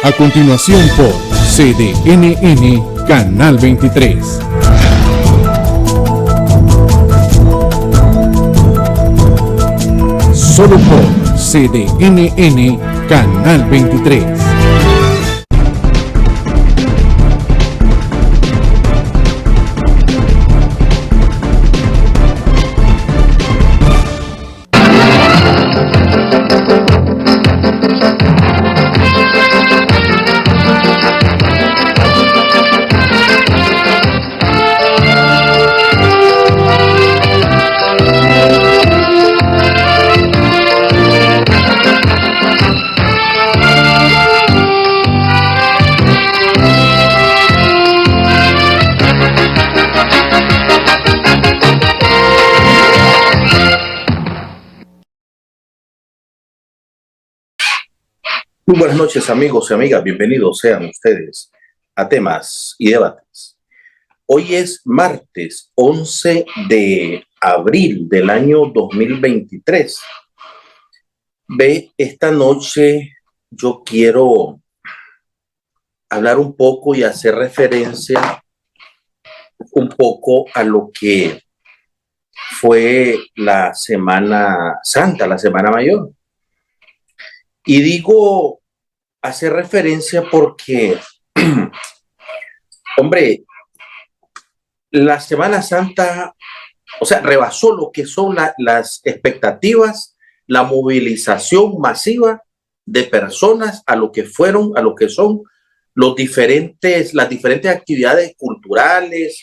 A continuación por CDNN Canal 23. Solo por CDNN Canal 23. Muy buenas noches, amigos y amigas. Bienvenidos sean ustedes a Temas y Debates. Hoy es martes 11 de abril del año 2023. Esta noche yo quiero hablar un poco y hacer referencia un poco a lo que fue la Semana Santa, la Semana Mayor. Y digo hacer referencia porque, hombre, la Semana Santa, rebasó lo que son las expectativas, la movilización masiva de personas a lo que son las diferentes actividades culturales,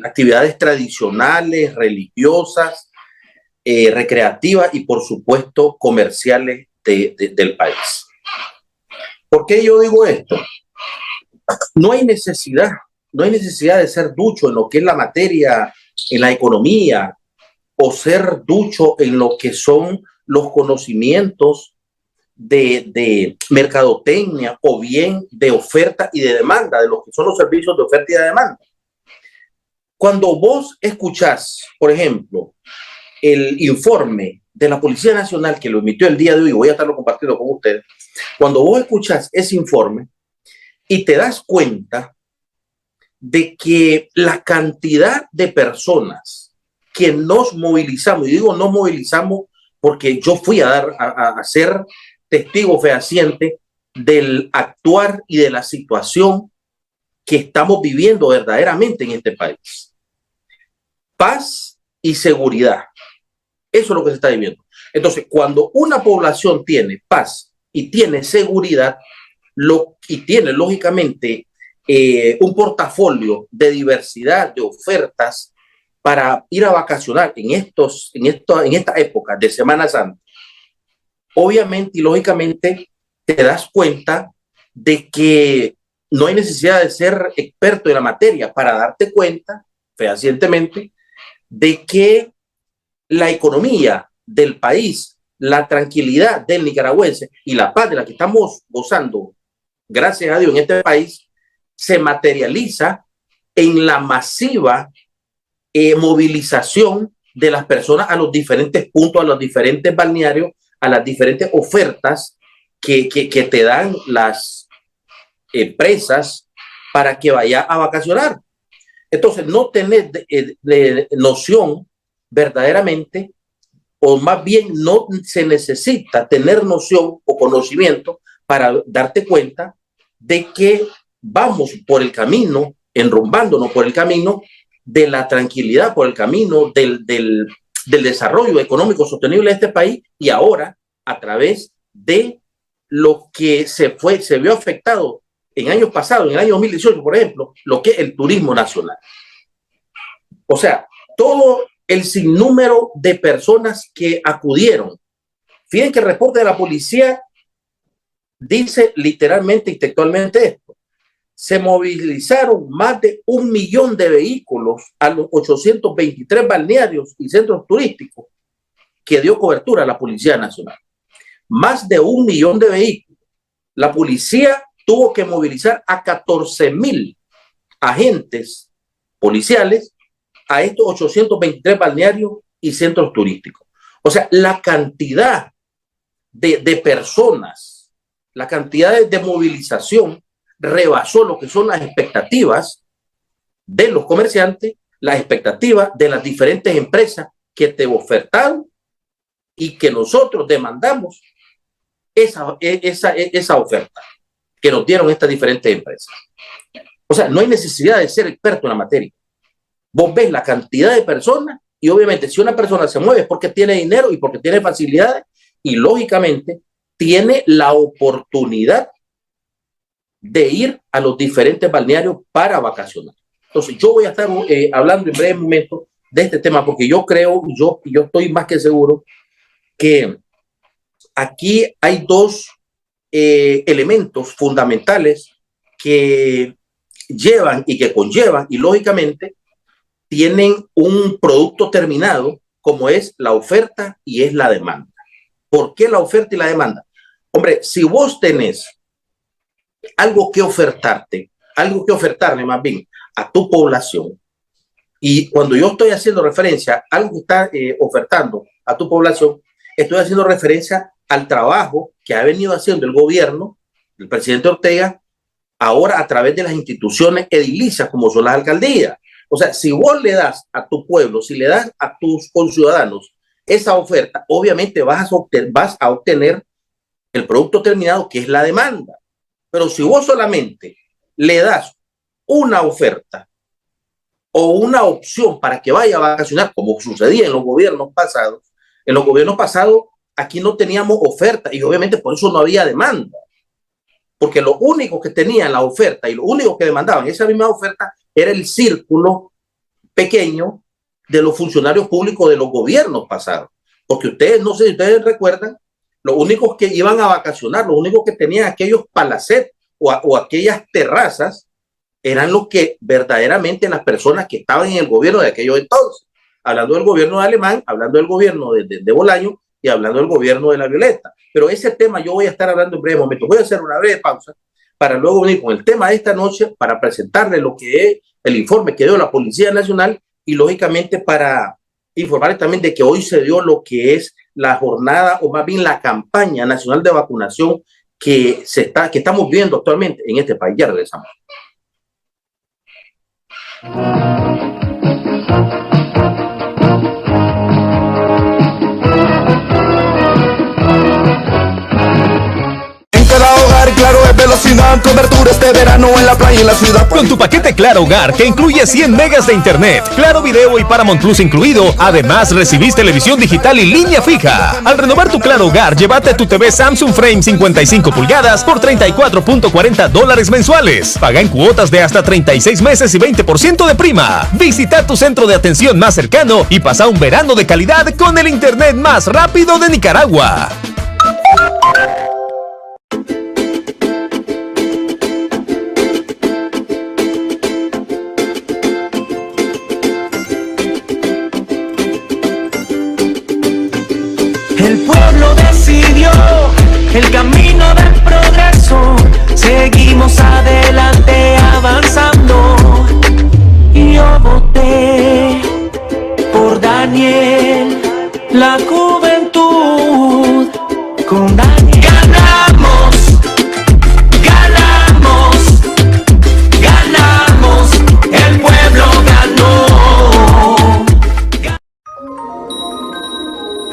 actividades tradicionales, religiosas, recreativas y por supuesto comerciales del país. ¿Por qué yo digo esto? No hay necesidad de ser ducho en lo que es la materia, en la economía, o ser ducho en lo que son los conocimientos de mercadotecnia o bien de oferta y de demanda, de lo que son los servicios de oferta y de demanda. Cuando vos escuchás, por ejemplo, el informe de la Policía Nacional que lo emitió el día de hoy, voy a estarlo compartiendo con ustedes. Cuando vos escuchas ese informe y te das cuenta de que la cantidad de personas que nos movilizamos, y digo nos movilizamos porque yo fui a ser testigo fehaciente del actuar y de la situación que estamos viviendo verdaderamente en este país. Paz y seguridad. Eso es lo que se está viviendo. Entonces, cuando una población tiene paz y tiene seguridad, y tiene lógicamente un portafolio de diversidad de ofertas para ir a vacacionar en esta época de Semana Santa, obviamente y lógicamente te das cuenta de que no hay necesidad de ser experto en la materia para darte cuenta fehacientemente de que la economía del país, la tranquilidad del nicaragüense y la paz de la que estamos gozando, gracias a Dios, en este país, se materializa en la masiva movilización de las personas a los diferentes puntos, a los diferentes balnearios, a las diferentes ofertas que te dan las empresas para que vaya a vacacionar. Entonces, no tener noción verdaderamente, o más bien no se necesita tener noción o conocimiento para darte cuenta de que vamos por el camino, enrumbándonos por el camino de la tranquilidad, por el camino del desarrollo económico sostenible de este país, y ahora a través de lo que se vio afectado en años pasados, en el año 2018, por ejemplo, lo que es el turismo nacional. O sea, todo el sinnúmero de personas que acudieron. Fíjense que el reporte de la policía dice literalmente y textualmente esto: se movilizaron más de 1 millón de vehículos a los 823 balnearios y centros turísticos que dio cobertura a la Policía Nacional. Más de 1 millón de vehículos. La policía tuvo que movilizar a 14,000 agentes policiales a estos 823 balnearios y centros turísticos. O sea, la cantidad de personas la cantidad de movilización rebasó lo que son las expectativas de los comerciantes, las expectativas de las diferentes empresas que te ofertaron y que nosotros demandamos esa oferta que nos dieron estas diferentes empresas. O sea, no hay necesidad de ser experto en la materia. Vos ves la cantidad de personas y obviamente si una persona se mueve es porque tiene dinero y porque tiene facilidades y lógicamente tiene la oportunidad de ir a los diferentes balnearios para vacacionar. Entonces yo voy a estar hablando en breve momento de este tema porque yo creo, yo estoy más que seguro que aquí hay dos elementos fundamentales que llevan y que conllevan y lógicamente tienen un producto terminado como es la oferta y es la demanda. ¿Por qué la oferta y la demanda? Hombre, si vos tenés algo que ofertarle más bien a tu población, y cuando yo estoy haciendo referencia a algo que está ofertando a tu población, estoy haciendo referencia al trabajo que ha venido haciendo el gobierno, el presidente Ortega, ahora a través de las instituciones edilicias como son las alcaldías. O sea, si vos le das a tu pueblo, si le das a tus conciudadanos esa oferta, obviamente vas a obtener el producto terminado que es la demanda. Pero si vos solamente le das una oferta o una opción para que vaya a vacacionar, como sucedía en los gobiernos pasados, aquí no teníamos oferta y obviamente por eso no había demanda. Porque lo único que tenían la oferta y lo único que demandaban esa misma oferta era el círculo pequeño de los funcionarios públicos de los gobiernos pasados. Porque ustedes, no sé si ustedes recuerdan, los únicos que iban a vacacionar, los únicos que tenían aquellos palacetes o aquellas terrazas, eran los que verdaderamente las personas que estaban en el gobierno de aquellos entonces. Hablando del gobierno de Alemán, hablando del gobierno de Bolaño y hablando del gobierno de la Violeta. Pero ese tema yo voy a estar hablando en breve momento. Voy a hacer una breve pausa para luego venir con el tema de esta noche para presentarle lo que es el informe que dio la Policía Nacional y lógicamente para informarles también de que hoy se dio lo que es la jornada o más bien la campaña nacional de vacunación que estamos viendo actualmente en este país. Ya regresamos. Claro es velocidad, cobertura este verano en la playa y en la ciudad. Con tu paquete Claro Hogar, que incluye 100 megas de internet, Claro Video y Paramount Plus incluido, además recibís televisión digital y línea fija. Al renovar tu Claro Hogar, llévate tu TV Samsung Frame 55 pulgadas por $34.40 mensuales. Paga en cuotas de hasta 36 meses y 20% de prima. Visita tu centro de atención más cercano y pasa un verano de calidad con el internet más rápido de Nicaragua. El pueblo decidió el camino del progreso, seguimos adelante avanzando. Y yo voté por Daniel, la juventud con Daniel. Ganamos, ganamos, ganamos, el pueblo ganó.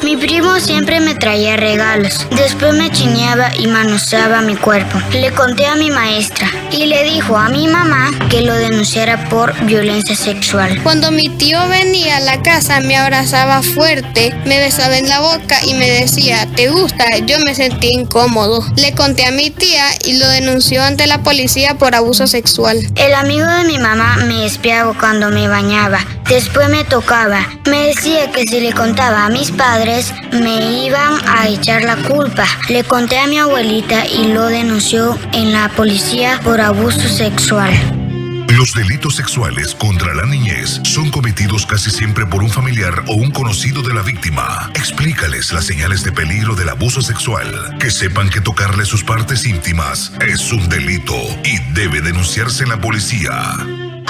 Mi primo siempre me traía regalos. Después me chineaba y manoseaba mi cuerpo. Le conté a mi maestra y le dijo a mi mamá que lo denunciara por violencia sexual. Cuando mi tío venía a la casa me abrazaba fuerte, me besaba en la boca y me decía, ¿te gusta? Yo me sentí incómodo. Le conté a mi tía y lo denunció ante la policía por abuso sexual. El amigo de mi mamá me espiaba cuando me bañaba. Después me tocaba. Me decía que si le contaba a mis padres, me iban a echar la culpa. Le conté a mi abuelita y lo denunció en la policía por abuso sexual. Los delitos sexuales contra la niñez son cometidos casi siempre por un familiar o un conocido de la víctima. Explícales las señales de peligro del abuso sexual. Que sepan que tocarle sus partes íntimas es un delito y debe denunciarse en la policía.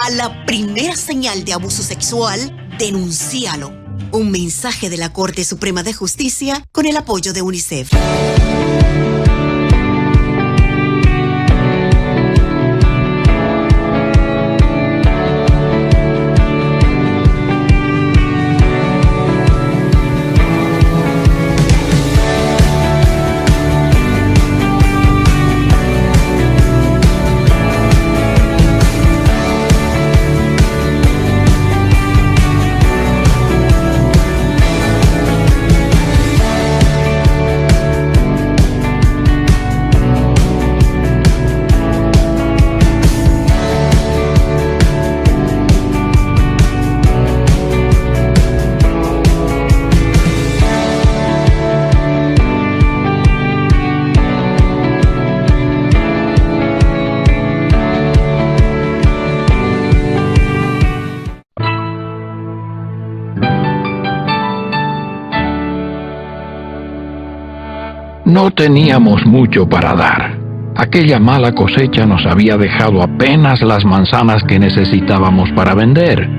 A la primera señal de abuso sexual, denúncialo. Un mensaje de la Corte Suprema de Justicia con el apoyo de UNICEF. No teníamos mucho para dar. Aquella mala cosecha nos había dejado apenas las manzanas que necesitábamos para vender.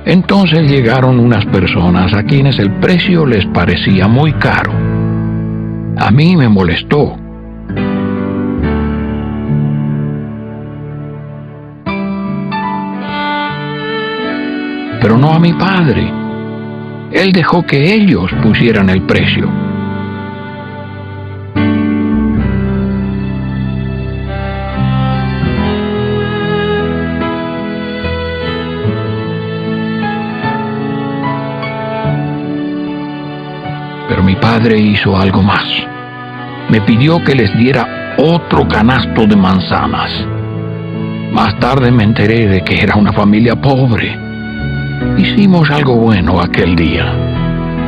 Entonces llegaron unas personas a quienes el precio les parecía muy caro. A mí me molestó. Pero no a mi padre. Él dejó que ellos pusieran el precio. Pero mi padre hizo algo más. Me pidió que les diera otro canasto de manzanas. Más tarde me enteré de que era una familia pobre. Hicimos algo bueno aquel día.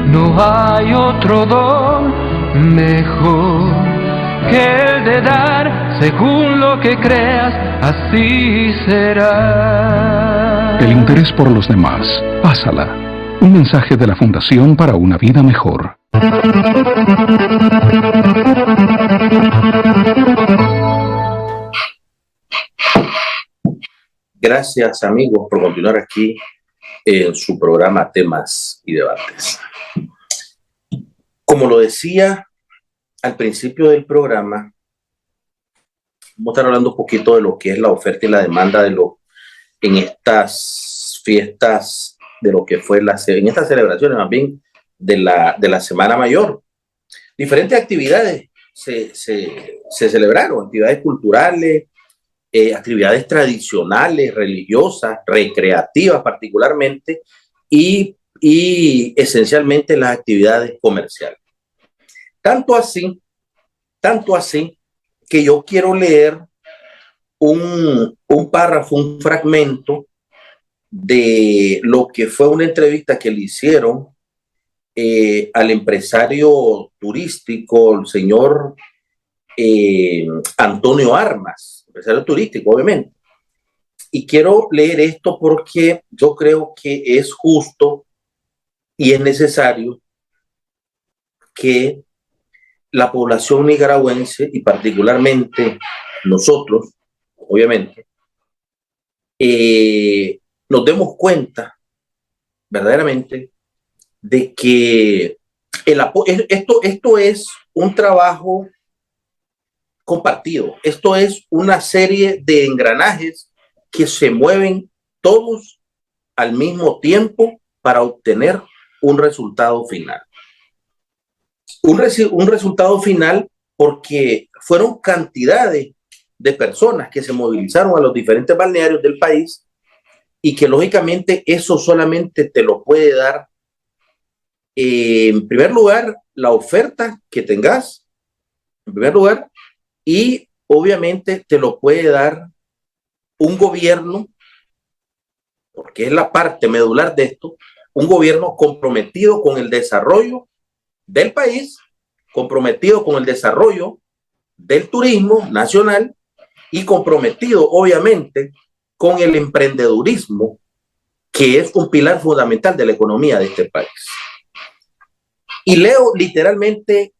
No hay otro don mejor que el de dar según lo que creas, así será. El interés por los demás. Pásala. Un mensaje de la Fundación para una Vida Mejor. Gracias, amigos, por continuar aquí en su programa Temas y Debates. Como lo decía al principio del programa, vamos a estar hablando un poquito de lo que es la oferta y la demanda en estas fiestas, de lo que fue en estas celebraciones más bien de la Semana Mayor. Diferentes actividades se celebraron, actividades culturales, actividades tradicionales, religiosas, recreativas particularmente, y esencialmente las actividades comerciales. Tanto así que yo quiero leer un párrafo, un fragmento de lo que fue una entrevista que le hicieron al empresario turístico, el señor Antonio Armas, empresario turístico, obviamente. Y quiero leer esto porque yo creo que es justo y es necesario que la población nicaragüense, y particularmente nosotros, obviamente, nos demos cuenta verdaderamente de que esto es un trabajo compartido. Esto es una serie de engranajes que se mueven todos al mismo tiempo para obtener un resultado final. Un resultado final porque fueron cantidades de personas que se movilizaron a los diferentes balnearios del país y que lógicamente eso solamente te lo puede dar, en primer lugar, la oferta que tengas, en primer lugar, y obviamente te lo puede dar un gobierno, porque es la parte medular de esto, un gobierno comprometido con el desarrollo del país, comprometido con el desarrollo del turismo nacional y comprometido obviamente con el emprendedurismo, que es un pilar fundamental de la economía de este país. Y leo literalmente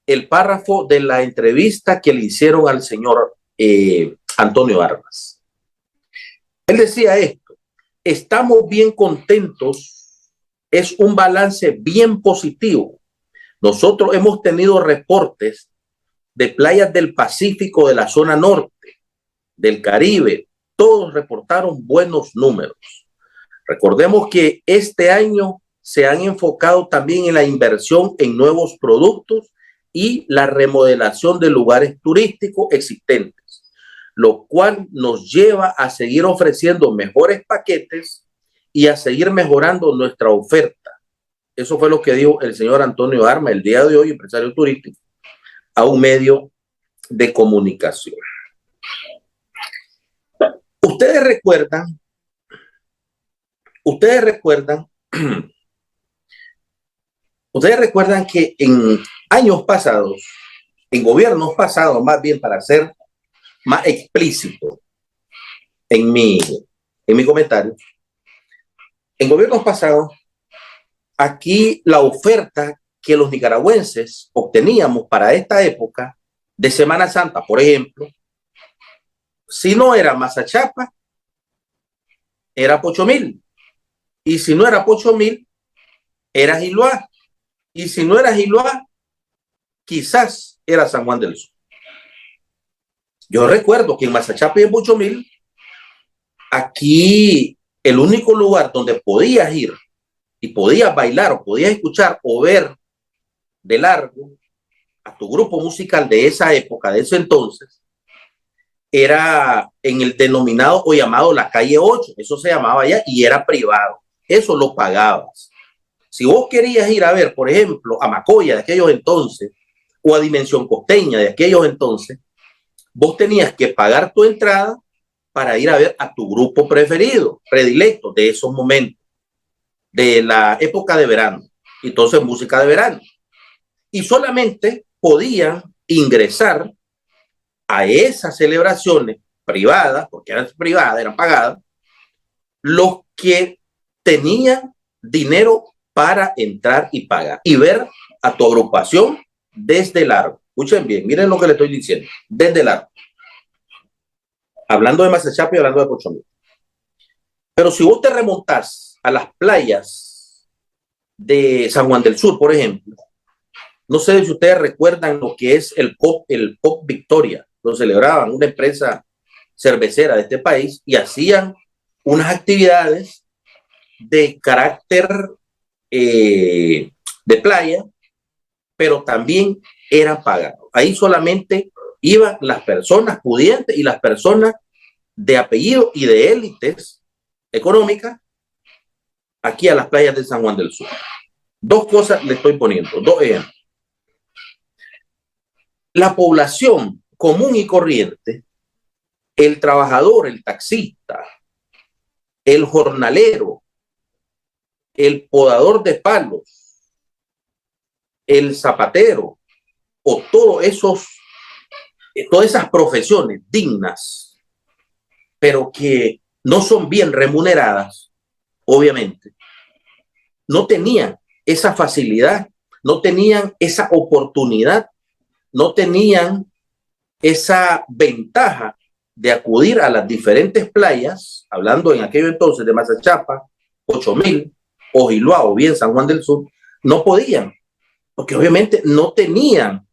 el párrafo de la entrevista que le hicieron al señor Antonio Armas. Él decía esto: estamos bien contentos, es un balance bien positivo. Nosotros hemos tenido reportes de playas del Pacífico, de la zona norte, del Caribe, todos reportaron buenos números. Recordemos que este año se han enfocado también en la inversión en nuevos productos y la remodelación de lugares turísticos existentes, lo cual nos lleva a seguir ofreciendo mejores paquetes y a seguir mejorando nuestra oferta. Eso fue lo que dijo el señor Antonio Armas el día de hoy, empresario turístico, a un medio de comunicación. Ustedes recuerdan que en años pasados, en gobiernos pasados, más bien para ser más explícito, en mi comentario, en gobiernos pasados, aquí la oferta que los nicaragüenses obteníamos para esta época de Semana Santa, por ejemplo, si no era Mazachapa, era Pochomil. Y si no era Pochomil, era Giloá. Y si no era Giloá, quizás era San Juan del Sur. Yo recuerdo que en Mazachapa y en Pochomil, aquí el único lugar donde podías ir y podías bailar o podías escuchar o ver de largo a tu grupo musical de esa época, de ese entonces, era en el denominado o llamado la calle 8, eso se llamaba allá y era privado, eso lo pagabas. Si vos querías ir a ver, por ejemplo, a Macoya de aquellos entonces o a Dimensión Costeña de aquellos entonces, vos tenías que pagar tu entrada para ir a ver a tu grupo preferido, predilecto de esos momentos, de la época de verano, entonces música de verano. Y solamente podían ingresar a esas celebraciones privadas, porque eran privadas, eran pagadas, los que tenían dinero para entrar y pagar y ver a tu agrupación desde largo. Escuchen bien, miren lo que le estoy diciendo, desde largo. Hablando de Mazachapa y hablando de Pochomil. Pero si vos te remontás a las playas de San Juan del Sur, por ejemplo, no sé si ustedes recuerdan lo que es el Pop Victoria. Lo celebraban una empresa cervecera de este país y hacían unas actividades de carácter de playa, pero también eran pagados. Ahí solamente iban las personas pudientes y las personas de apellido y de élites económicas aquí a las playas de San Juan del Sur. Dos cosas le estoy poniendo, dos ejemplos. La población común y corriente, el trabajador, el taxista, el jornalero, el podador de palos, el zapatero, o todas esas profesiones dignas, pero que no son bien remuneradas, obviamente, no tenían esa facilidad, no tenían esa oportunidad, no tenían esa ventaja de acudir a las diferentes playas, hablando en aquello entonces de Mazachapa, Pochomil, o Giloá, o bien San Juan del Sur, no podían, porque obviamente no tenían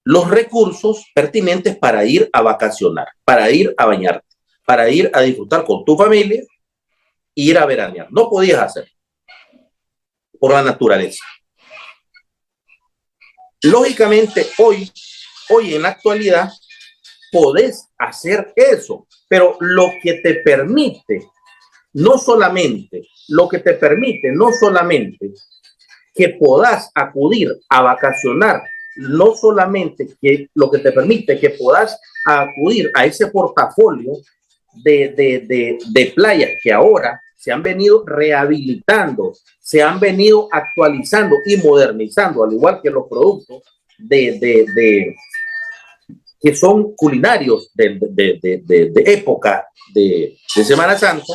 los recursos pertinentes para ir a vacacionar, para ir a bañarte, para ir a disfrutar con tu familia e ir a veranear. No podías hacer por la naturaleza. Lógicamente, hoy en la actualidad, podés hacer eso, pero lo que te permite, no solamente que podás acudir a vacacionar, no solamente que lo que te permite que podás acudir a ese portafolio de playas que ahora se han venido rehabilitando, se han venido actualizando y modernizando, al igual que los productos que son culinarios de época de Semana Santa.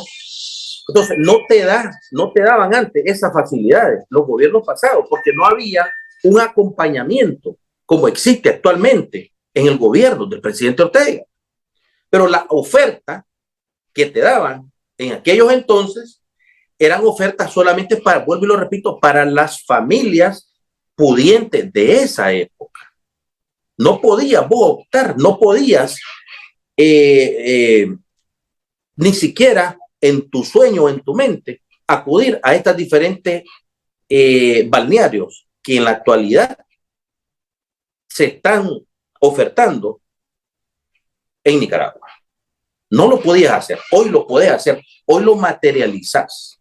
Entonces no te daban antes esas facilidades los gobiernos pasados, porque no había un acompañamiento como existe actualmente en el gobierno del presidente Ortega. Pero la oferta que te daban en aquellos entonces eran ofertas solamente para, vuelvo y lo repito, para las familias pudientes de esa época. No podías vos optar, no podías ni siquiera en tu sueño, en tu mente, acudir a estas diferentes balnearios que en la actualidad se están ofertando en Nicaragua. No lo podías hacer, hoy lo podés hacer, hoy lo materializás.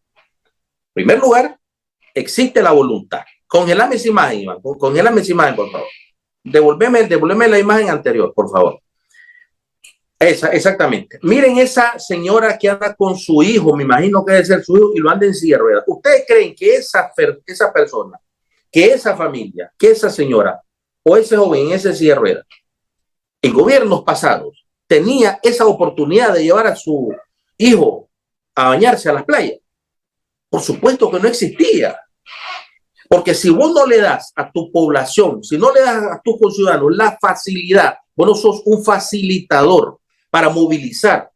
En primer lugar, existe la voluntad. Congelame esa imagen, Iván, congelame esa imagen, por favor. Devuélveme la imagen anterior, por favor. Exactamente. Miren esa señora que anda con su hijo, me imagino que debe ser su hijo, y lo anda en silla de ruedas. ¿Ustedes creen que esa persona, que esa familia, que esa señora o ese joven en esa silla de ruedas, en gobiernos pasados, tenía esa oportunidad de llevar a su hijo a bañarse a las playas? Por supuesto que no existía. Porque si vos no le das a tu población, si no le das a tus conciudadanos la facilidad, vos no sos un facilitador para movilizar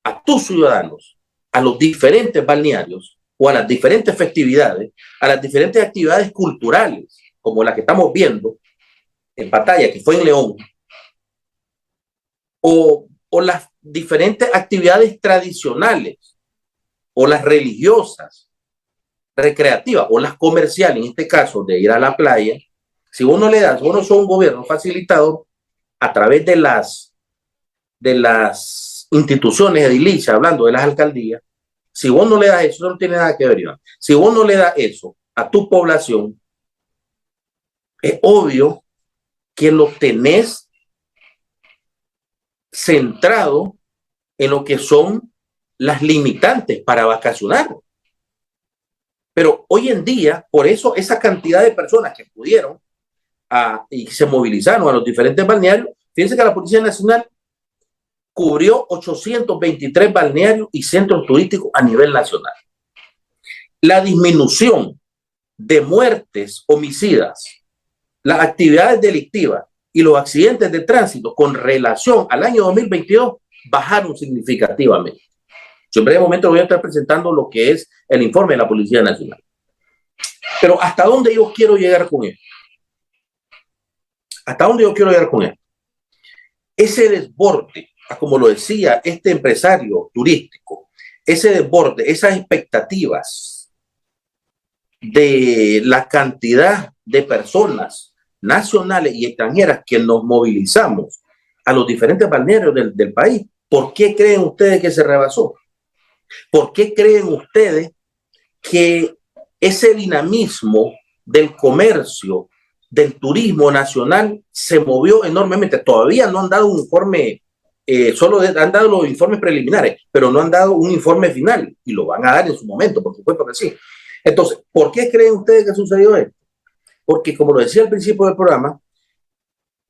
a tus ciudadanos a los diferentes balnearios o a las diferentes festividades, a las diferentes actividades culturales, como la que estamos viendo en pantalla, que fue en León, o las diferentes actividades tradicionales, o las religiosas, recreativas, o las comerciales, en este caso de ir a la playa, si vos no le das, vos no sos un gobierno facilitador a través de las instituciones edilicias, hablando de las alcaldías, si vos no le das eso, no tiene nada que ver, Iván. Si vos no le das eso a tu población, es obvio que lo tenés centrado en lo que son las limitantes para vacacionar. Pero hoy en día, por eso esa cantidad de personas que pudieron y se movilizaron a los diferentes balnearios, fíjense que la Policía Nacional cubrió 823 balnearios y centros turísticos a nivel nacional. La disminución de muertes homicidas, las actividades delictivas y los accidentes de tránsito con relación al año 2022 bajaron significativamente. Yo en breve momento voy a estar presentando lo que es el informe de la Policía Nacional. Pero ¿hasta dónde yo quiero llegar con esto? ¿Hasta dónde yo quiero llegar con esto? Ese desborde, como lo decía este empresario turístico, ese desborde, esas expectativas de la cantidad de personas nacionales y extranjeras que nos movilizamos a los diferentes balnearios del país, ¿por qué creen ustedes que se rebasó? ¿Por qué creen ustedes que ese dinamismo del comercio, del turismo nacional se movió enormemente? Todavía no han dado un informe, solo han dado los informes preliminares, pero no han dado un informe final y lo van a dar en su momento, por supuesto que sí. Entonces, ¿por qué creen ustedes que sucedió esto? Porque, como lo decía al principio del programa,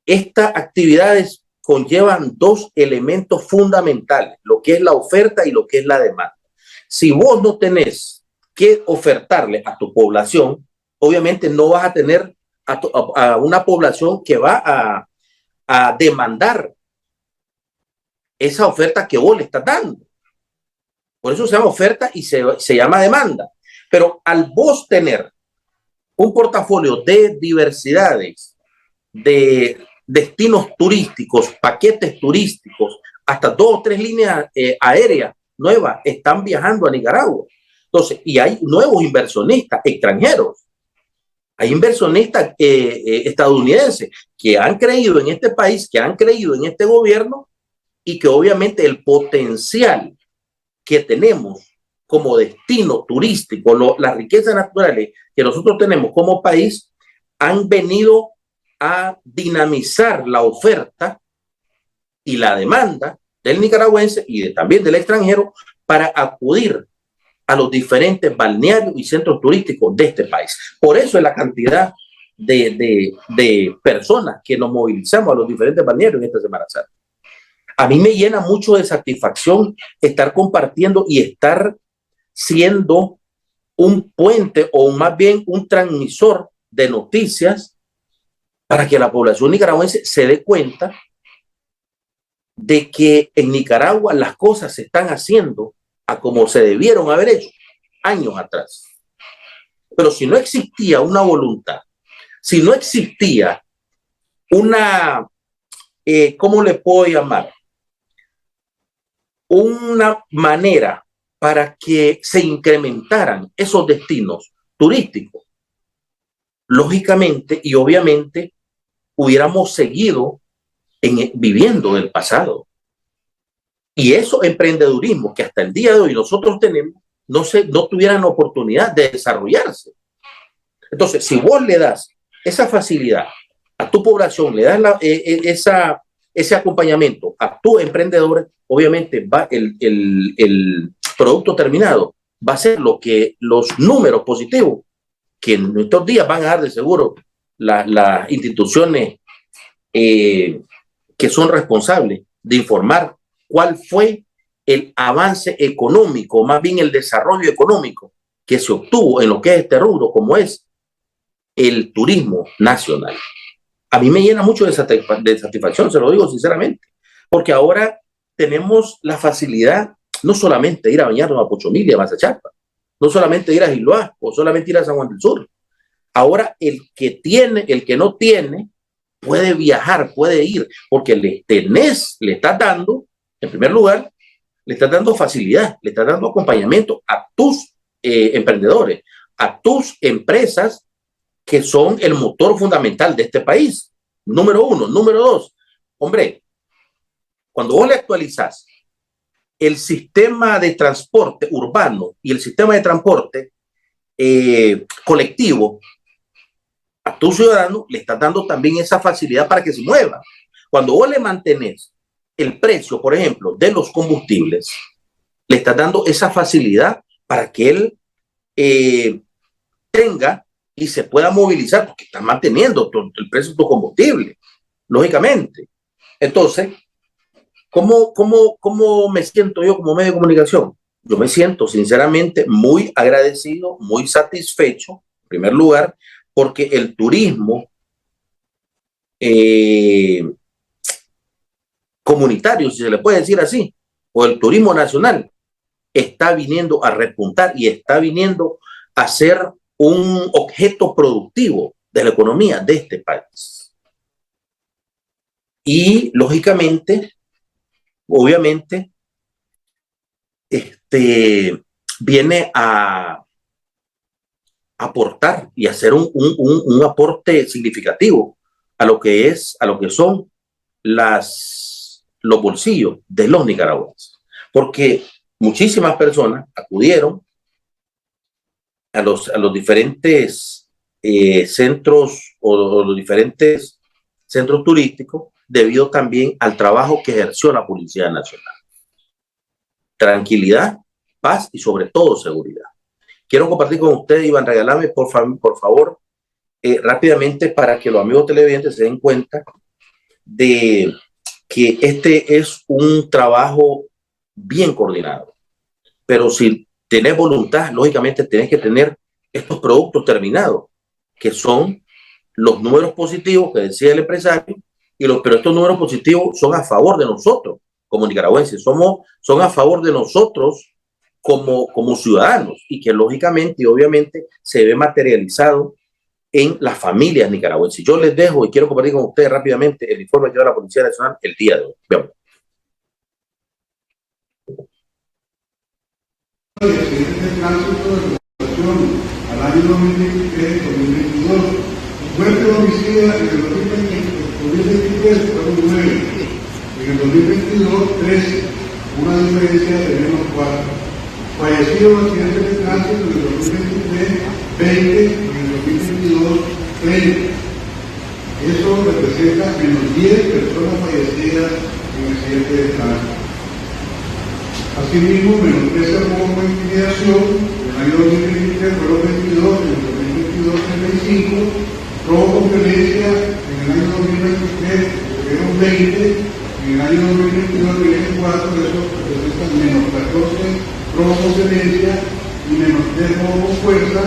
estas actividades conllevan dos elementos fundamentales, lo que es la oferta y lo que es la demanda. Si vos no tenés que ofertarle a tu población, obviamente no vas a tener a una población que va a demandar esa oferta que vos le estás dando. Por eso se llama oferta y se llama demanda. Pero al vos tener un portafolio de diversidades, de destinos turísticos, paquetes turísticos, hasta 2 o 3 líneas aéreas nuevas están viajando a Nicaragua. Entonces, y hay nuevos inversionistas extranjeros. Hay inversionistas estadounidenses que han creído en este país, que han creído en este gobierno y que obviamente el potencial que tenemos como destino turístico, las riquezas naturales que nosotros tenemos como país, han venido a dinamizar la oferta y la demanda del nicaragüense y también del extranjero para acudir a los diferentes balnearios y centros turísticos de este país. Por eso es la cantidad de personas que nos movilizamos a los diferentes balnearios en esta Semana Santa. A mí me llena mucho de satisfacción estar compartiendo y estar siendo un puente o más bien un transmisor de noticias para que la población nicaragüense se dé cuenta de que en Nicaragua las cosas se están haciendo a como se debieron haber hecho años atrás. Pero si no existía una voluntad, si no existía una, ¿cómo le puedo llamar? Una manera para que se incrementaran esos destinos turísticos, lógicamente y obviamente hubiéramos seguido viviendo del pasado. Y esos emprendedurismos que hasta el día de hoy nosotros tenemos, no tuvieran oportunidad de desarrollarse. Entonces, si vos le das esa facilidad a tu población, le das ese acompañamiento a tus emprendedores, obviamente va el producto terminado va a ser lo que los números positivos que en estos días van a dar de seguro las instituciones que que son responsables de informar cuál fue el avance económico, más bien el desarrollo económico que se obtuvo en lo que es este rubro, como es el turismo nacional. A mí me llena mucho de satisfacción, se lo digo sinceramente, porque ahora tenemos la facilidad no solamente de ir a bañarnos a Pochomil, a Mazachapa, no solamente ir a Giloá o solamente ir a San Juan del Sur. Ahora el que no tiene, puede viajar, puede ir, porque le está dando, en primer lugar, le está dando facilidad, le está dando acompañamiento a tus emprendedores, a tus empresas que son el motor fundamental de este país. Número uno. Número dos, hombre, cuando vos le actualizás el sistema de transporte urbano y el sistema de transporte colectivo a tu ciudadano, le estás dando también esa facilidad para que se mueva. Cuando vos le mantenés el precio, por ejemplo, de los combustibles, le estás dando esa facilidad para que él tenga y se pueda movilizar, porque está manteniendo el precio de tu combustible, lógicamente. Entonces, ¿cómo me siento yo como medio de comunicación? Yo me siento sinceramente muy agradecido, muy satisfecho, en primer lugar, porque el turismo comunitario, si se le puede decir así, o el turismo nacional, está viniendo a repuntar y está viniendo a ser un objeto productivo de la economía de este país. Y lógicamente, obviamente, viene a aportar y hacer un aporte significativo a lo que son los bolsillos de los nicaragüenses, porque muchísimas personas acudieron a los diferentes centros o los diferentes centros turísticos debido también al trabajo que ejerció la Policía Nacional. Tranquilidad, paz y sobre todo seguridad. Quiero compartir con ustedes, Iván, regálame por favor rápidamente para que los amigos televidentes se den cuenta de que este es un trabajo bien coordinado. Pero si tenés voluntad, lógicamente tenés que tener estos productos terminados, que son los números positivos que decía el empresario, pero estos números positivos son a favor de nosotros como nicaragüenses, son a favor de nosotros como ciudadanos, y que lógicamente y obviamente se ve materializado en las familias nicaragüenses. Yo les dejo y quiero compartir con ustedes rápidamente el informe que dio la Policía Nacional el día de hoy. Veamos. Al año 2023-2022, muerte homicida en el 2023 fueron 9, en el 2022 13, una diferencia de menos 4. Fallecidos en accidentes de tránsito en el 2023 20, en el 2022 30. Eso representa menos 10 personas fallecidas en accidentes de tránsito. Asimismo, menos 13 robos con intimidación, en el año 2023 fueron 22, en el 2022 35, robos con violencia, en el año 2023 fueron 20, en el año 2022 vienen 4, eso representa menos 14 robos con violencia y menos 3 robos con fuerza,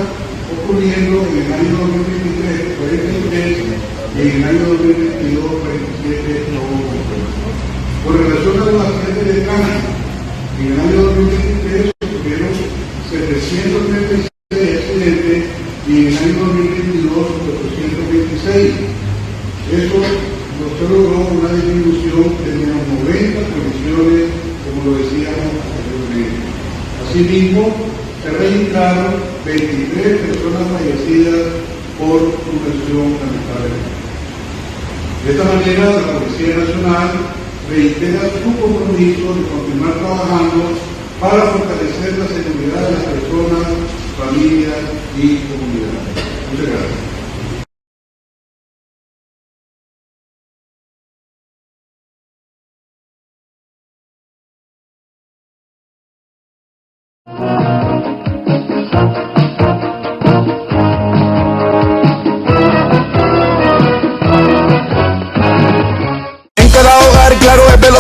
ocurriendo en el año 2023 43 y en el año 2022 47 robos con fuerza. Con relación a los accidentes de tránsito, en el año 2023 ocurrieron 736 accidentes y en el año 2022 426. Eso nos logró una disminución de menos 90 colisiones, como lo decíamos anteriormente. Asimismo, se registraron 23 personas fallecidas por sujeción lamentablemente. De esta manera, la Policía Nacional reitera su compromiso de continuar trabajando para fortalecer la seguridad de las personas, familias y comunidades. Muchas gracias.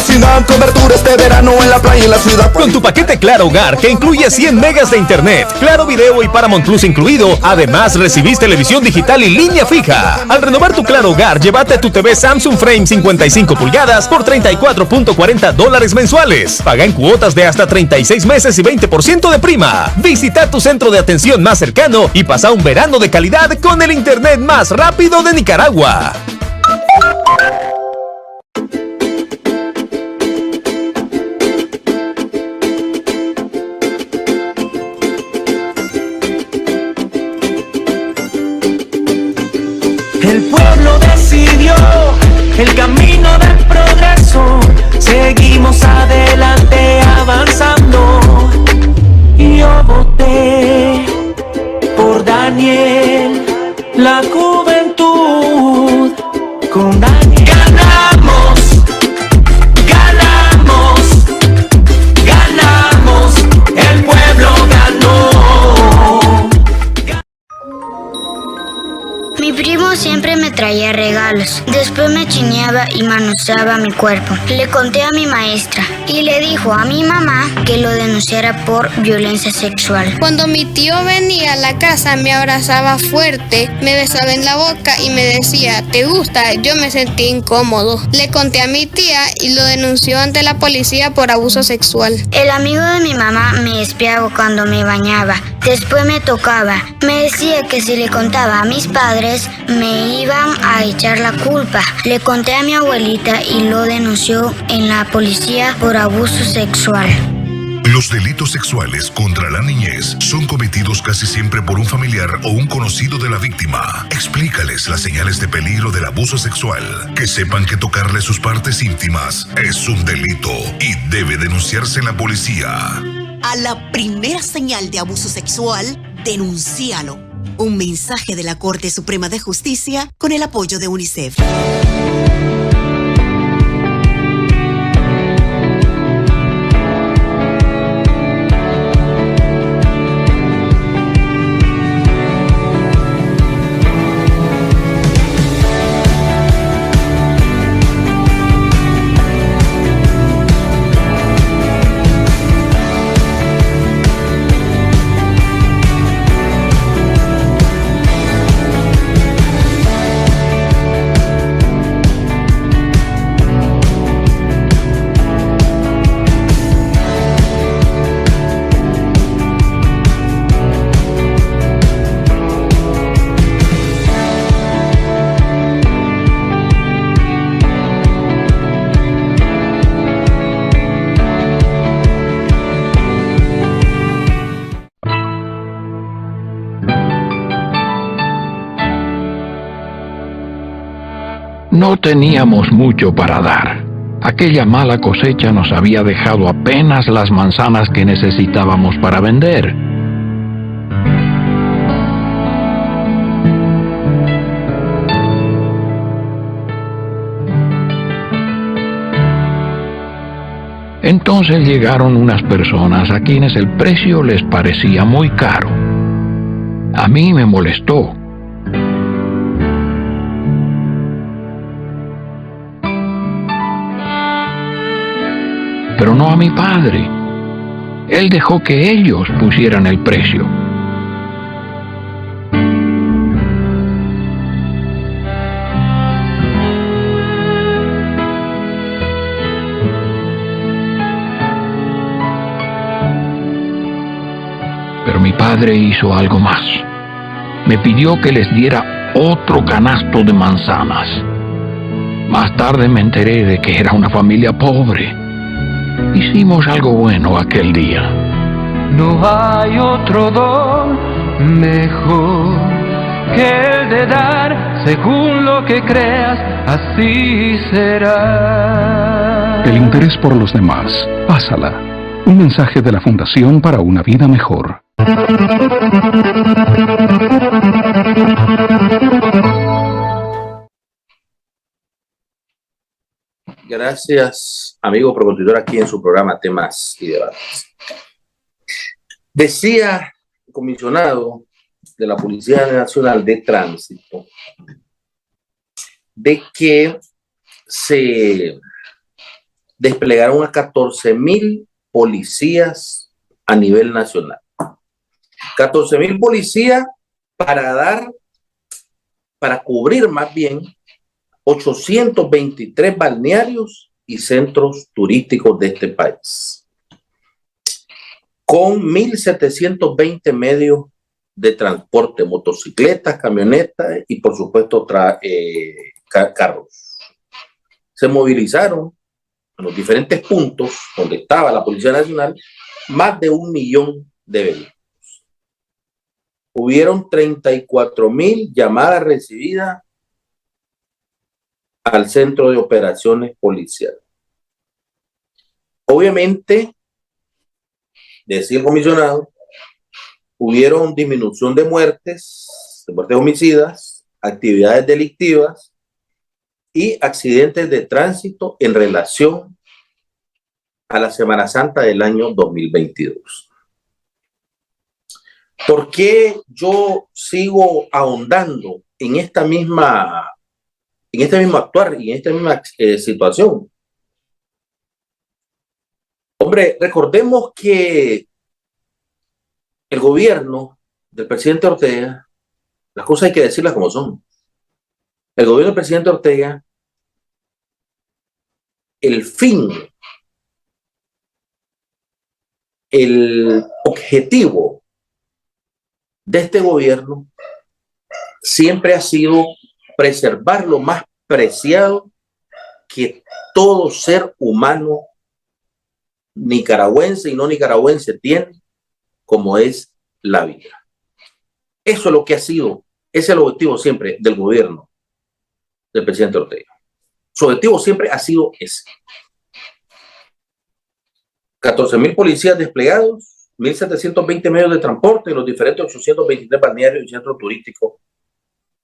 sin cobertura este verano en la playa y en la ciudad. Con tu paquete Claro Hogar, que incluye 100 megas de internet, Claro Video y Paramount Plus incluido, además recibís televisión digital y línea fija. Al renovar tu Claro Hogar, llévate tu TV Samsung Frame 55 pulgadas por $34.40 mensuales. Paga en cuotas de hasta 36 meses y 20% de prima. Visita tu centro de atención más cercano y pasa un verano de calidad con el internet más rápido de Nicaragua. El pueblo decidió el camino del progreso. Seguimos adelante avanzando. Yo voté por Daniel, la juventud. Con Daniel ganamos, ganamos, ganamos. El pueblo ganó. Mi primo siempre me traía regalos. Después me chineaba y manoseaba mi cuerpo. Le conté a mi maestra y le dijo a mi mamá que lo denunciara por violencia sexual. Cuando mi tío venía a la casa me abrazaba fuerte, me besaba en la boca y me decía, ¿te gusta? Yo me sentí incómodo. Le conté a mi tía y lo denunció ante la policía por abuso sexual. El amigo de mi mamá me espiaba cuando me bañaba. Después me tocaba. Me decía que si le contaba a mis padres me iban a echar la culpa. Le conté a mi abuelita y lo denunció en la policía por abuso sexual. Los delitos sexuales contra la niñez son cometidos casi siempre por un familiar o un conocido de la víctima. Explícales las señales de peligro del abuso sexual. Que sepan que tocarle sus partes íntimas es un delito y debe denunciarse en la policía. A la primera señal de abuso sexual, denúncialo. Un mensaje de la Corte Suprema de Justicia con el apoyo de UNICEF. No teníamos mucho para dar. Aquella mala cosecha nos había dejado apenas las manzanas que necesitábamos para vender. Entonces llegaron unas personas a quienes el precio les parecía muy caro. A mí me molestó. Pero no a mi padre. Él dejó que ellos pusieran el precio. Pero mi padre hizo algo más. Me pidió que les diera otro canasto de manzanas. Más tarde me enteré de que era una familia pobre. Hicimos algo bueno aquel día. No hay otro don mejor que el de dar, según lo que creas, así será. El interés por los demás. Pásala. Un mensaje de la Fundación para una Vida Mejor. Gracias, amigo proconstitutor, aquí en su programa Temas y Debates. Decía el comisionado de la Policía Nacional de Tránsito de que se desplegaron a 14,000 policías a nivel nacional. 14,000 policías para cubrir más bien 823 balnearios y centros turísticos de este país, con 1,720 medios de transporte, motocicletas, camionetas y por supuesto carros. Se movilizaron en los diferentes puntos donde estaba la Policía Nacional más de 1 millón de vehículos. Hubieron 34,000 llamadas recibidas al Centro de Operaciones Policiales. Obviamente, decía el comisionado, hubieron disminución de muertes homicidas, actividades delictivas y accidentes de tránsito en relación a la Semana Santa del año 2022. ¿Por qué yo sigo ahondando en este mismo actuar y en esta misma situación? Hombre, recordemos que el gobierno del presidente Ortega, las cosas hay que decirlas como son. El gobierno del presidente Ortega, el fin, el objetivo de este gobierno siempre ha sido preservar lo más preciado que todo ser humano nicaragüense y no nicaragüense tiene, como es la vida. Eso es lo que ha sido, ese es el objetivo siempre del gobierno del presidente Ortega. Su objetivo siempre ha sido ese. 14,000 policías desplegados, 1,720 medios de transporte en los diferentes 823 balnearios y centros turísticos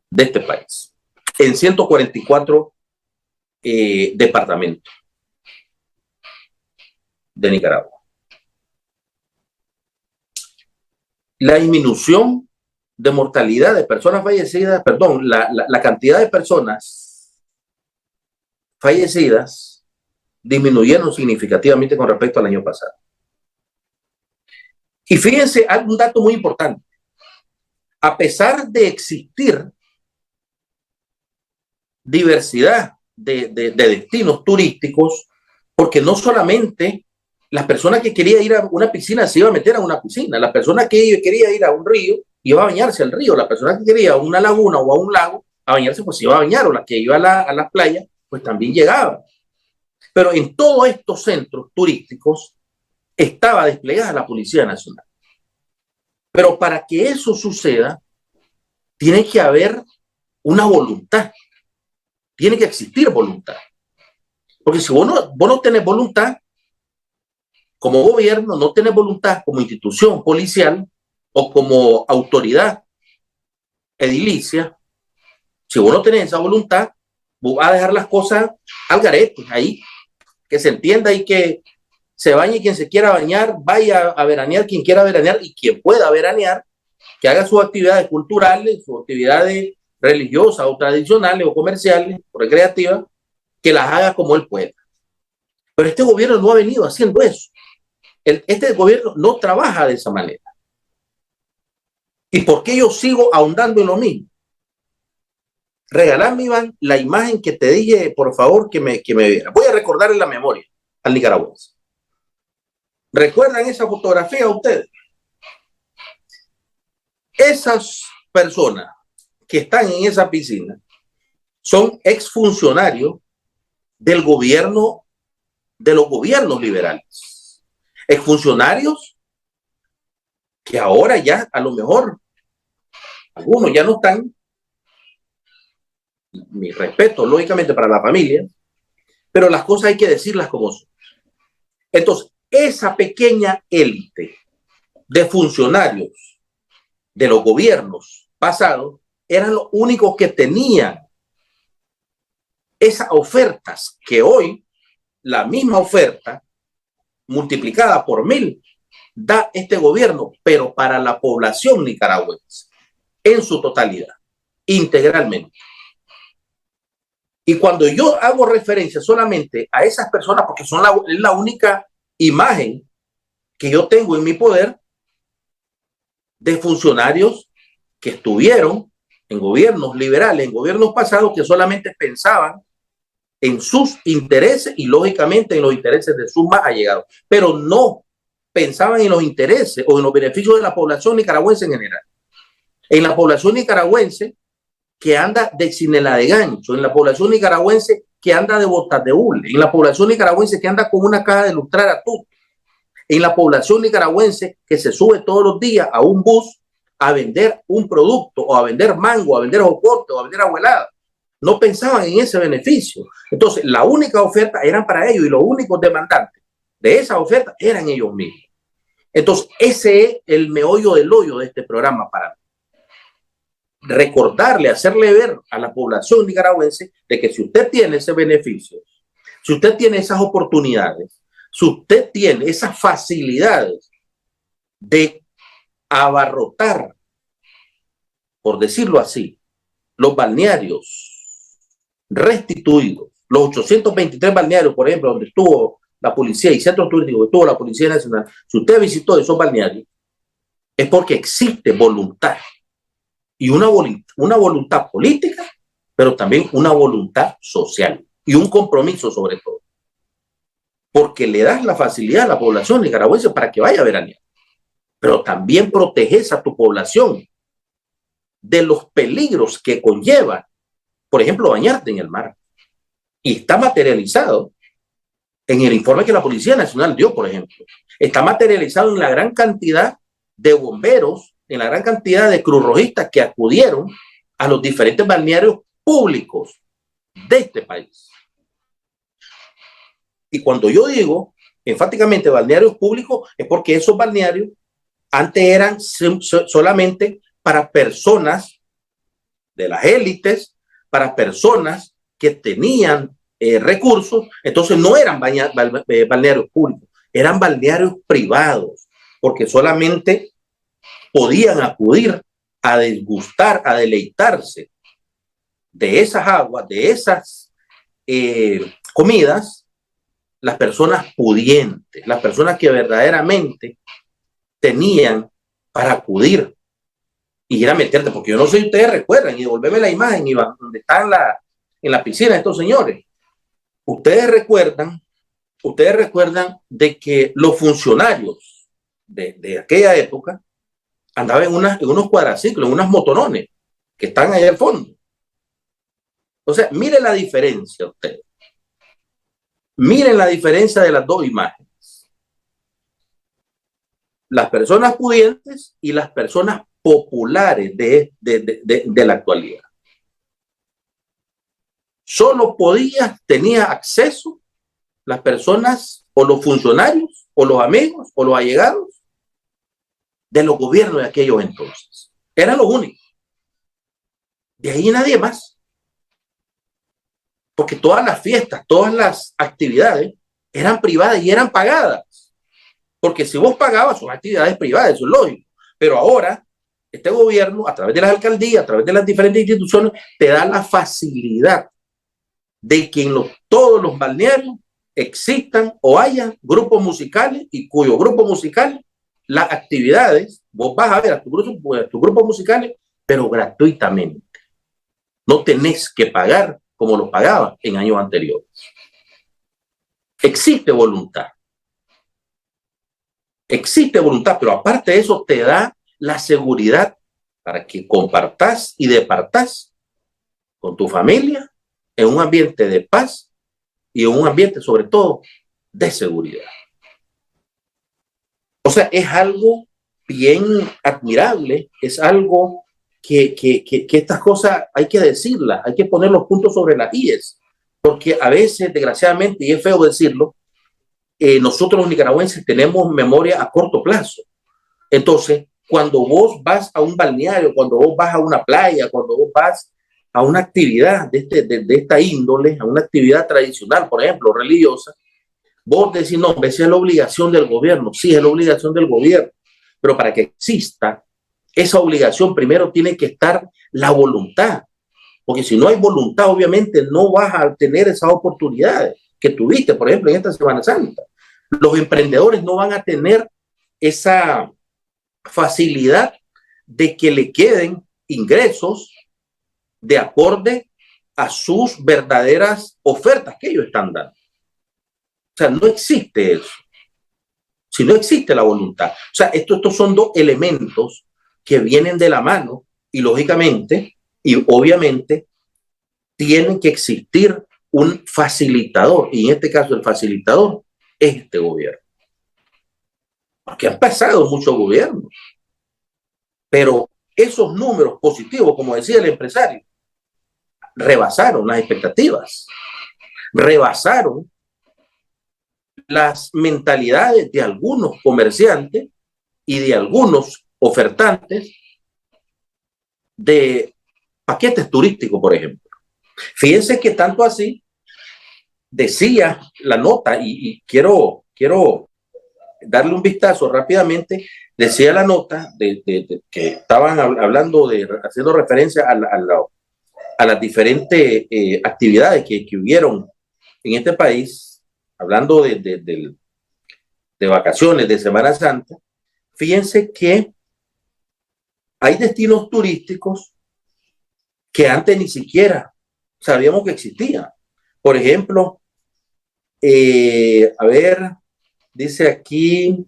de este país, en 144 departamentos de Nicaragua. La disminución de mortalidad de personas fallecidas, perdón, la cantidad de personas fallecidas disminuyeron significativamente con respecto al año pasado. Y fíjense, hay un dato muy importante. A pesar de existir diversidad de destinos turísticos, porque no solamente las personas que querían ir a una piscina se iba a meter a una piscina, la persona que quería ir a un río iba a bañarse al río, la persona que quería a una laguna o a un lago a bañarse pues se iba a bañar, o la que iba a las playas pues también llegaba. Pero en todos estos centros turísticos estaba desplegada la Policía Nacional. Pero para que eso suceda, tiene que haber una voluntad. Tiene que existir voluntad. Porque si vos no tenés voluntad, como gobierno, no tenés voluntad como institución policial o como autoridad edilicia, si vos no tenés esa voluntad, vos vas a dejar las cosas al garete, ahí, que se entienda y que se bañe quien se quiera bañar, vaya a veranear quien quiera veranear y quien pueda veranear, que haga sus actividades culturales, sus actividades religiosas o tradicionales o comerciales o recreativas, que las haga como él pueda. Pero este gobierno no ha venido haciendo eso. Este gobierno no trabaja de esa manera. ¿Y por qué yo sigo ahondando en lo mismo? Regalame, Iván, la imagen que te dije, por favor, que me viera. Voy a recordar en la memoria al nicaragüense. ¿Recuerdan esa fotografía ustedes? Esas personas que están en esa piscina son exfuncionarios del gobierno, de los gobiernos liberales. Exfuncionarios que ahora ya, a lo mejor, algunos ya no están. Mi respeto, lógicamente, para la familia, pero las cosas hay que decirlas como son. Entonces, esa pequeña élite de funcionarios de los gobiernos pasados eran los únicos que tenían esas ofertas que hoy, la misma oferta, multiplicada por 1,000, da este gobierno, pero para la población nicaragüense, en su totalidad, integralmente. Y cuando yo hago referencia solamente a esas personas, porque son es la única imagen que yo tengo en mi poder de funcionarios que estuvieron en gobiernos liberales, en gobiernos pasados, que solamente pensaban en sus intereses y lógicamente en los intereses de sus más allegados, pero no pensaban en los intereses o en los beneficios de la población nicaragüense en general. En la población nicaragüense que anda de cinela de gancho, en la población nicaragüense que anda de botas de hule, en la población nicaragüense que anda con una caja de lustrar a tú, en la población nicaragüense que se sube todos los días a un bus a vender un producto o a vender mango, a vender jocote o a vender abuelada. No pensaban en ese beneficio. Entonces, la única oferta eran para ellos y los únicos demandantes de esa oferta eran ellos mismos. Entonces, ese es el meollo del hoyo de este programa para mí. Recordarle, hacerle ver a la población nicaragüense de que si usted tiene ese beneficio, si usted tiene esas oportunidades, si usted tiene esas facilidades de abarrotar, por decirlo así, los balnearios restituidos, los 823 balnearios, por ejemplo, donde estuvo la policía y centros turísticos que estuvo la Policía Nacional, si usted visitó esos balnearios, es porque existe voluntad. Y una voluntad política, pero también una voluntad social y un compromiso sobre todo. Porque le das la facilidad a la población nicaragüense para que vaya a veranear. Pero también proteges a tu población de los peligros que conlleva, por ejemplo, bañarte en el mar. Y está materializado en el informe que la Policía Nacional dio, por ejemplo. Está materializado en la gran cantidad de bomberos, en la gran cantidad de cruzrojistas que acudieron a los diferentes balnearios públicos de este país. Y cuando yo digo enfáticamente balnearios públicos, es porque esos balnearios antes eran solamente para personas de las élites, para personas que tenían recursos. Entonces no eran balnearios públicos, eran balnearios privados, porque solamente podían acudir a degustar, a deleitarse de esas aguas, de esas comidas, las personas pudientes, las personas que verdaderamente tenían para acudir y ir a meterte, porque yo no sé si ustedes recuerdan, y devolverme la imagen, Iván, donde están en la piscina estos señores. Ustedes recuerdan de que los funcionarios de aquella época andaban en unos cuadraciclos, en unas motonones que están allá al fondo. O sea, miren la diferencia ustedes. Miren la diferencia de las dos imágenes. Las personas pudientes y las personas populares de la actualidad. Solo tenía acceso las personas o los funcionarios o los amigos o los allegados de los gobiernos de aquellos entonces. Eran los únicos. De ahí nadie más. Porque todas las fiestas, todas las actividades eran privadas y eran pagadas. Porque si vos pagabas, son actividades privadas, eso es lógico. Pero ahora, este gobierno, a través de las alcaldías, a través de las diferentes instituciones, te da la facilidad de que en todos los balnearios existan o haya grupos musicales y cuyos grupos musicales, las actividades, vos vas a ver a tus grupos musicales, pero gratuitamente. No tenés que pagar como lo pagaba en años anteriores. Existe voluntad. Existe voluntad, pero aparte de eso te da la seguridad para que compartas y departas con tu familia en un ambiente de paz y en un ambiente sobre todo de seguridad. O sea, es algo bien admirable, es algo que estas cosas hay que decirlas, hay que poner los puntos sobre las íes, porque a veces, desgraciadamente, y es feo decirlo, nosotros los nicaragüenses tenemos memoria a corto plazo. Entonces, cuando vos vas a un balneario, cuando vos vas a una playa, cuando vos vas a una actividad de esta índole, a una actividad tradicional, por ejemplo, religiosa, vos decís, no, esa es la obligación del gobierno. Sí, es la obligación del gobierno, pero para que exista esa obligación, primero tiene que estar la voluntad porque si no hay voluntad, obviamente no vas a tener esas oportunidades que tuviste, por ejemplo, en esta Semana Santa. Los emprendedores no van a tener esa facilidad de que le queden ingresos de acorde a sus verdaderas ofertas que ellos están dando. O sea, no existe eso. Si no existe la voluntad. O sea, estos son dos elementos que vienen de la mano y lógicamente y obviamente tienen que existir un facilitador. Y en este caso el facilitador es este gobierno. Porque han pasado muchos gobiernos. Pero esos números positivos, como decía el empresario, rebasaron las expectativas. Rebasaron las mentalidades de algunos comerciantes y de algunos ofertantes de paquetes turísticos, por ejemplo. Fíjense que tanto así decía la nota, y quiero darle un vistazo rápidamente, decía la nota de que estaban hablando, haciendo referencia a las diferentes actividades que hubieron en este país, hablando de vacaciones, de Semana Santa. Fíjense que hay destinos turísticos que antes ni siquiera sabíamos que existían. Por ejemplo, a ver, dice aquí,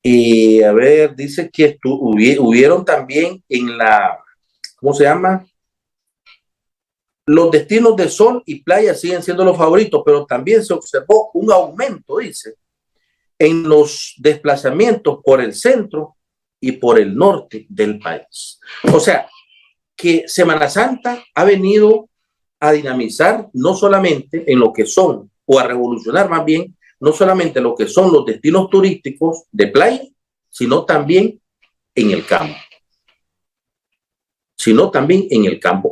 dice que hubieron también en ¿cómo se llama? Los destinos de sol y playa siguen siendo los favoritos, pero también se observó un aumento, dice, en los desplazamientos por el centro y por el norte del país. O sea, que Semana Santa ha venido a dinamizar no solamente en lo que son, o a revolucionar más bien, no solamente lo que son los destinos turísticos de playa, sino también en el campo.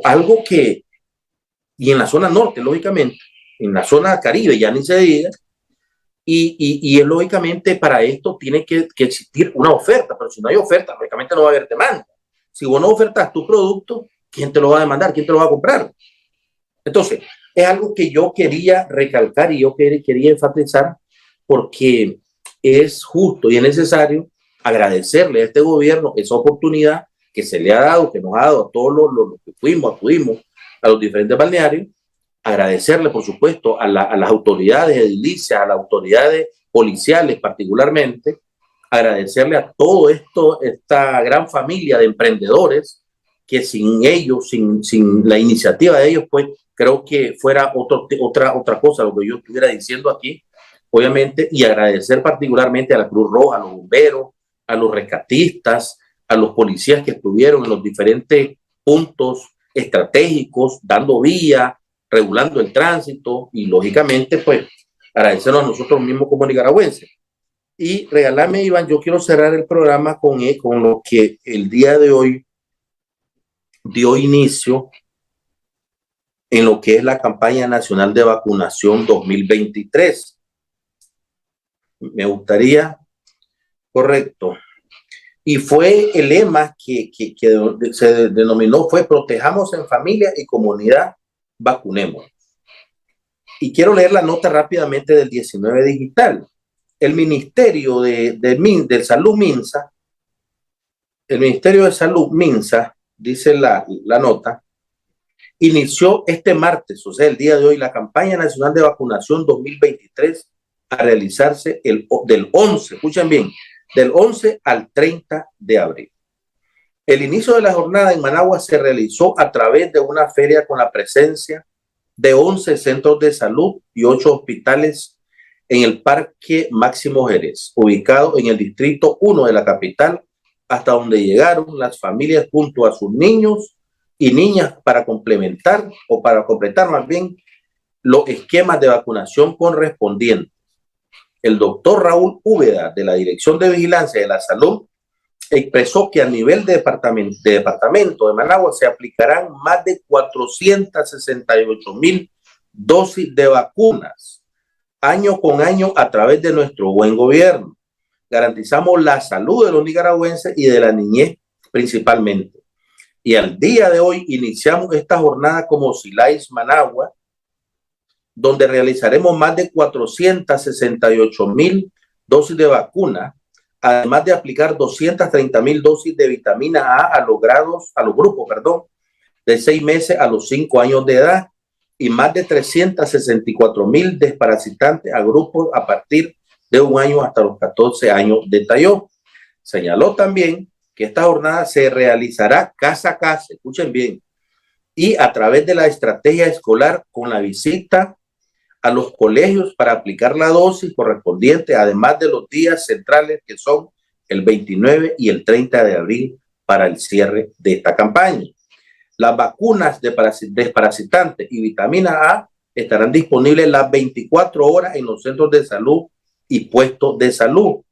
Algo que, y en la zona norte, lógicamente, en la zona caribe ya ni se diga, y lógicamente para esto tiene que existir una oferta, pero si no hay oferta, lógicamente no va a haber demanda. Si vos no ofertas tu producto, ¿quién te lo va a demandar? ¿Quién te lo va a comprar? Entonces, es algo que yo quería recalcar y yo quería enfatizar, porque es justo y es necesario agradecerle a este gobierno esa oportunidad que se le ha dado, que nos ha dado a todos los que acudimos a los diferentes balnearios. Agradecerle, por supuesto, a las autoridades edilicias, a las autoridades policiales particularmente, agradecerle a todo esta gran familia de emprendedores que sin ellos, sin la iniciativa de ellos, pues creo que fuera otra cosa lo que yo estuviera diciendo aquí, obviamente, y agradecer particularmente a la Cruz Roja, a los bomberos, a los rescatistas, a los policías que estuvieron en los diferentes puntos estratégicos, dando vía, regulando el tránsito y lógicamente pues agradecernos a nosotros mismos como nicaragüenses. Y regalarme, Iván, yo quiero cerrar el programa con lo que el día de hoy dio inicio en lo que es la campaña nacional de vacunación 2023. Me gustaría, correcto, y fue el lema que se denominó, fue protejamos en familia y comunidad, vacunemos. Y quiero leer la nota rápidamente del 19 Digital. El Ministerio de Salud MINSA, el Ministerio de Salud MINSA, dice la nota, inició este martes, o sea, el día de hoy, la campaña nacional de vacunación 2023 a realizarse del 11, escuchen bien, del 11 al 30 de abril. El inicio de la jornada en Managua se realizó a través de una feria con la presencia de 11 centros de salud y 8 hospitales en el Parque Máximo Jerez, ubicado en el Distrito 1 de la capital, hasta donde llegaron las familias junto a sus niños y niñas para completar más bien los esquemas de vacunación correspondientes. El doctor Raúl Úbeda, de la Dirección de Vigilancia de la Salud, expresó que a nivel de departamento de Managua se aplicarán más de 468,000 dosis de vacunas año con año a través de nuestro buen gobierno. Garantizamos la salud de los nicaragüenses y de la niñez principalmente. Y al día de hoy iniciamos esta jornada como Silais Managua, donde realizaremos más de 468,000 dosis de vacuna, además de aplicar 230,000 dosis de vitamina A a los grupos, de 6 meses a los 5 años de edad, y más de 364,000 desparasitantes a grupos a partir de 1 año hasta los 14 años, detalló. Señaló también que esta jornada se realizará casa a casa, escuchen bien, y a través de la estrategia escolar con la visita a los colegios para aplicar la dosis correspondiente, además de los días centrales que son el 29 y el 30 de abril para el cierre de esta campaña. Las vacunas desparasitantes y vitamina A estarán disponibles las 24 horas en los centros de salud y puestos de salud.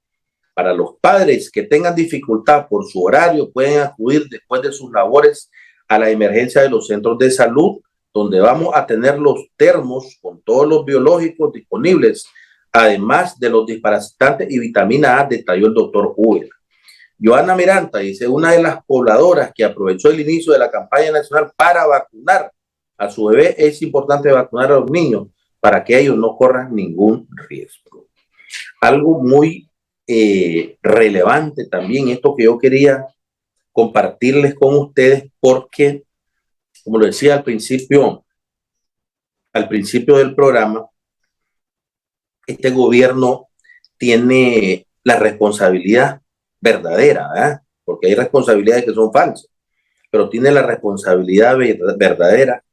Para los padres que tengan dificultad por su horario, pueden acudir después de sus labores a la emergencia de los centros de salud, donde vamos a tener los termos con todos los biológicos disponibles, además de los desparasitantes y vitamina A, detalló el doctor Uber. Joana Miranda dice, una de las pobladoras que aprovechó el inicio de la campaña nacional para vacunar a su bebé, es importante vacunar a los niños para que ellos no corran ningún riesgo. Algo muy relevante también, esto que yo quería compartirles con ustedes, porque, como lo decía al principio del programa, este gobierno tiene la responsabilidad verdadera, ¿verdad? Porque hay responsabilidades que son falsas, pero tiene la responsabilidad verdadera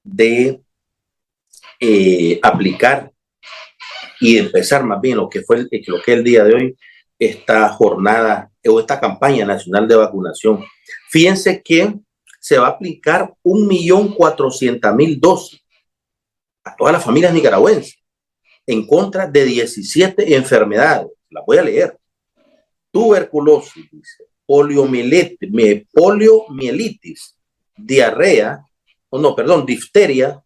de aplicar y empezar más bien lo que es el día de hoy, esta jornada o esta campaña nacional de vacunación. Fíjense que se va a aplicar 1.400.000 dosis a todas las familias nicaragüenses en contra de 17 enfermedades. Las voy a leer: tuberculosis, poliomielitis, difteria,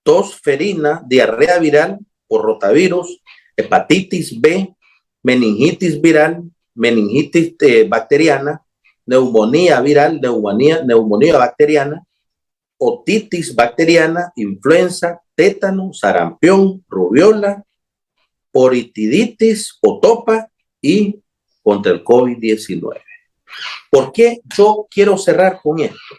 tos ferina, diarrea viral por rotavirus, hepatitis B, meningitis viral, meningitis bacteriana, neumonía viral, neumonía bacteriana, otitis bacteriana, influenza, tétano, sarampión, rubiola, poritiditis, otopa y contra el COVID-19. ¿Por qué yo quiero cerrar con esto?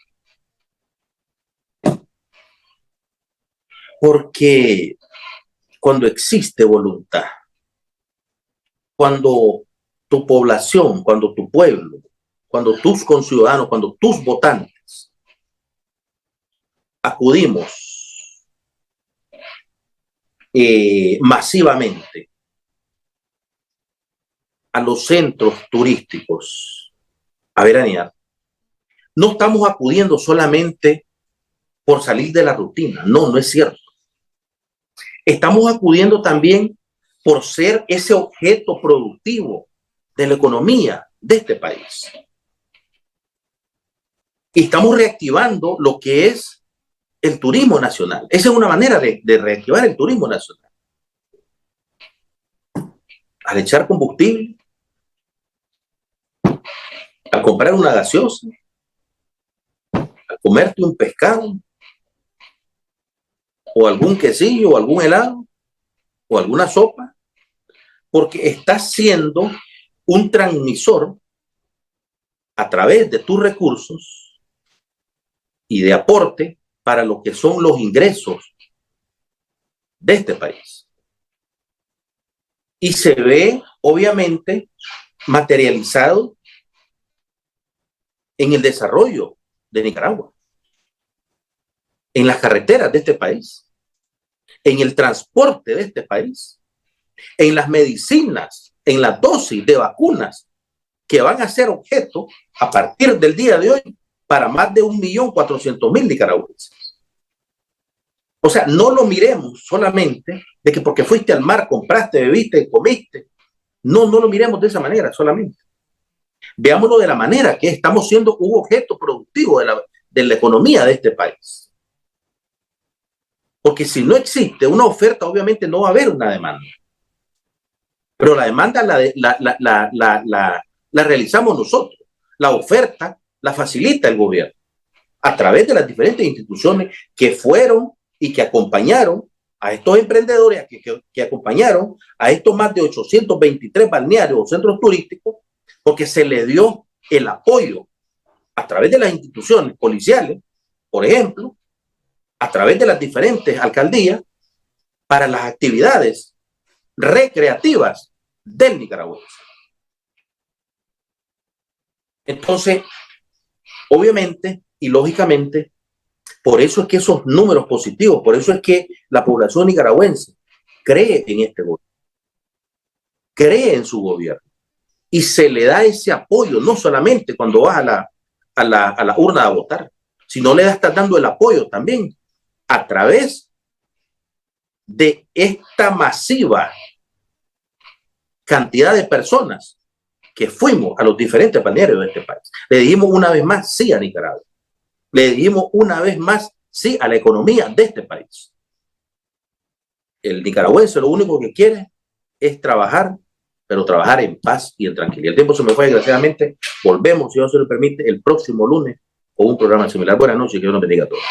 Porque cuando existe voluntad, cuando tu población, cuando tu pueblo, cuando tus conciudadanos, cuando tus votantes acudimos masivamente a los centros turísticos a veranear, no estamos acudiendo solamente por salir de la rutina. No, no es cierto. Estamos acudiendo también por ser ese objeto productivo de la economía de este país. Y estamos reactivando lo que es el turismo nacional. Esa es una manera de reactivar el turismo nacional. Al echar combustible, al comprar una gaseosa, al comerte un pescado, o algún quesillo, o algún helado, o alguna sopa, porque estás siendo un transmisor a través de tus recursos y de aporte para lo que son los ingresos de este país. Y se ve, obviamente, materializado en el desarrollo de Nicaragua, en las carreteras de este país, en el transporte de este país, en las medicinas, en las dosis de vacunas que van a ser objeto a partir del día de hoy para más de 1.400.000 nicaragüenses. O sea, no lo miremos solamente de que porque fuiste al mar, compraste, bebiste, comiste. No, no lo miremos de esa manera solamente. Veámoslo de la manera que estamos siendo un objeto productivo de la economía de este país. Porque si no existe una oferta, obviamente no va a haber una demanda. Pero la demanda la realizamos nosotros. La oferta la facilita el gobierno. a través de las diferentes instituciones que fueron y que acompañaron a estos emprendedores, que acompañaron a estos más de 823 balnearios o centros turísticos, porque se le dio el apoyo a través de las instituciones policiales, por ejemplo, a través de las diferentes alcaldías, para las actividades recreativas del nicaragüense. Entonces, obviamente y lógicamente, por eso es que esos números positivos, por eso es que la población nicaragüense cree en este gobierno, cree en su gobierno, y se le da ese apoyo, no solamente cuando vas a la urna a votar, sino le estás dando el apoyo también a través de esta masiva cantidad de personas que fuimos a los diferentes balnearios de este país. Le dijimos una vez más sí a Nicaragua. Le dijimos una vez más sí a la economía de este país. El nicaragüense lo único que quiere es trabajar, pero trabajar en paz y en tranquilidad. El tiempo se me fue, desgraciadamente. Volvemos, si Dios se lo permite, el próximo lunes con un programa similar. Buenas noches y que Dios nos bendiga a todos.